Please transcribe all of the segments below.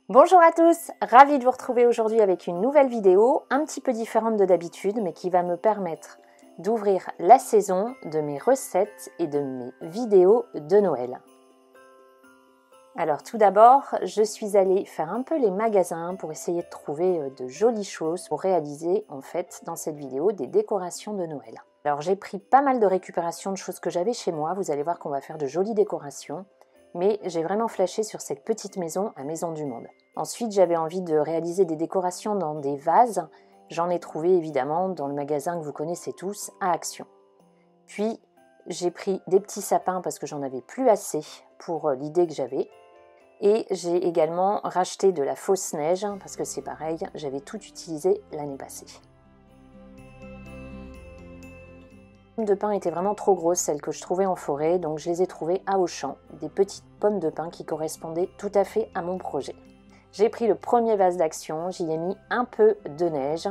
Bonjour à tous, ravie de vous retrouver aujourd'hui avec une nouvelle vidéo, un petit peu différente de d'habitude, mais qui va me permettre d'ouvrir la saison de mes recettes et de mes vidéos de Noël. Alors tout d'abord, je suis allée faire un peu les magasins pour essayer de trouver de jolies choses pour réaliser en fait dans cette vidéo des décorations de Noël. Alors j'ai pris pas mal de récupération de choses que j'avais chez moi, vous allez voir qu'on va faire de jolies décorations. Mais j'ai vraiment flashé sur cette petite maison à Maison du Monde. Ensuite, j'avais envie de réaliser des décorations dans des vases. J'en ai trouvé évidemment dans le magasin que vous connaissez tous, à Action. Puis, j'ai pris des petits sapins parce que j'en avais plus assez pour l'idée que j'avais. Et j'ai également racheté de la fausse neige parce que c'est pareil, j'avais tout utilisé l'année passée. Les pommes de pin étaient vraiment trop grosses, celles que je trouvais en forêt, donc je les ai trouvées à Auchan, des petites pommes de pin qui correspondaient tout à fait à mon projet. J'ai pris le premier vase d'Action, j'y ai mis un peu de neige,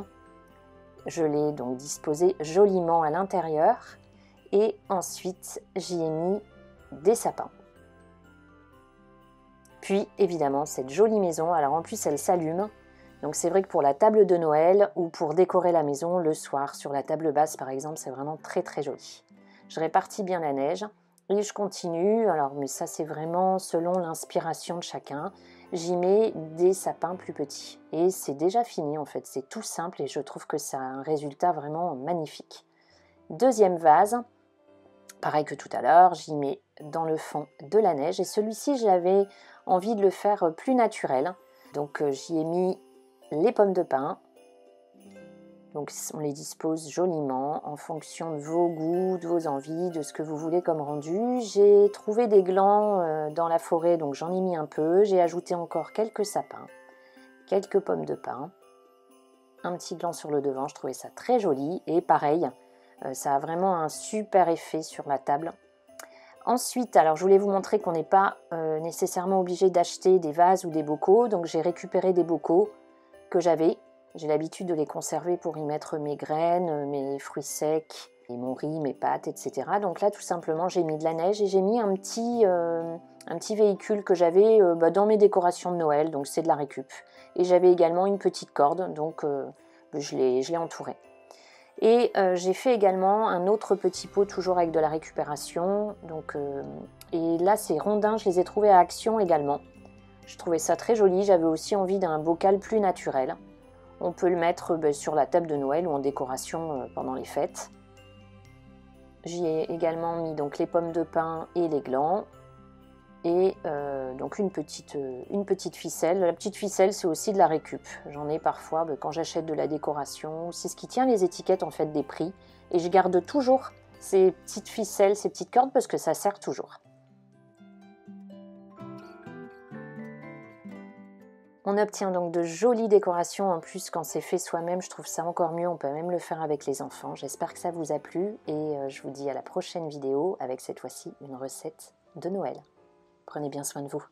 je l'ai donc disposé joliment à l'intérieur, et ensuite j'y ai mis des sapins. Puis évidemment cette jolie maison, alors en plus elle s'allume. Donc c'est vrai que pour la table de Noël ou pour décorer la maison le soir, sur la table basse par exemple, c'est vraiment très très joli. Je répartis bien la neige et je continue, alors mais ça c'est vraiment selon l'inspiration de chacun. J'y mets des sapins plus petits et c'est déjà fini en fait, c'est tout simple et je trouve que ça a un résultat vraiment magnifique. Deuxième vase, pareil que tout à l'heure, j'y mets dans le fond de la neige et celui-ci j'avais envie de le faire plus naturel. Donc j'y ai mis les pommes de pin, donc on les dispose joliment en fonction de vos goûts, de vos envies, de ce que vous voulez comme rendu. J'ai trouvé des glands dans la forêt, donc j'en ai mis un peu. J'ai ajouté encore quelques sapins, quelques pommes de pin, un petit gland sur le devant, je trouvais ça très joli. Et pareil, ça a vraiment un super effet sur la table. Ensuite, alors je voulais vous montrer qu'on n'est pas nécessairement obligé d'acheter des vases ou des bocaux, donc j'ai récupéré des bocaux que j'avais. J'ai l'habitude de les conserver pour y mettre mes graines, mes fruits secs, et mon riz, mes pâtes, etc. Donc là, tout simplement, j'ai mis de la neige et j'ai mis un petit véhicule que j'avais dans mes décorations de Noël, donc c'est de la récup. Et j'avais également une petite corde, donc je l'ai entouré. Et j'ai fait également un autre petit pot, toujours avec de la récupération. Donc, et là, ces rondins, je les ai trouvés à Action également. Je trouvais ça très joli, j'avais aussi envie d'un bocal plus naturel. On peut le mettre sur la table de Noël ou en décoration pendant les fêtes. J'y ai également mis donc les pommes de pin et les glands. Et donc une petite ficelle. La petite ficelle, c'est aussi de la récup. J'en ai parfois quand j'achète de la décoration. C'est ce qui tient les étiquettes en fait des prix. Et je garde toujours ces petites ficelles, ces petites cordes parce que ça sert toujours. On obtient donc de jolies décorations en plus quand c'est fait soi-même, je trouve ça encore mieux, on peut même le faire avec les enfants. J'espère que ça vous a plu et je vous dis à la prochaine vidéo avec cette fois-ci une recette de Noël. Prenez bien soin de vous.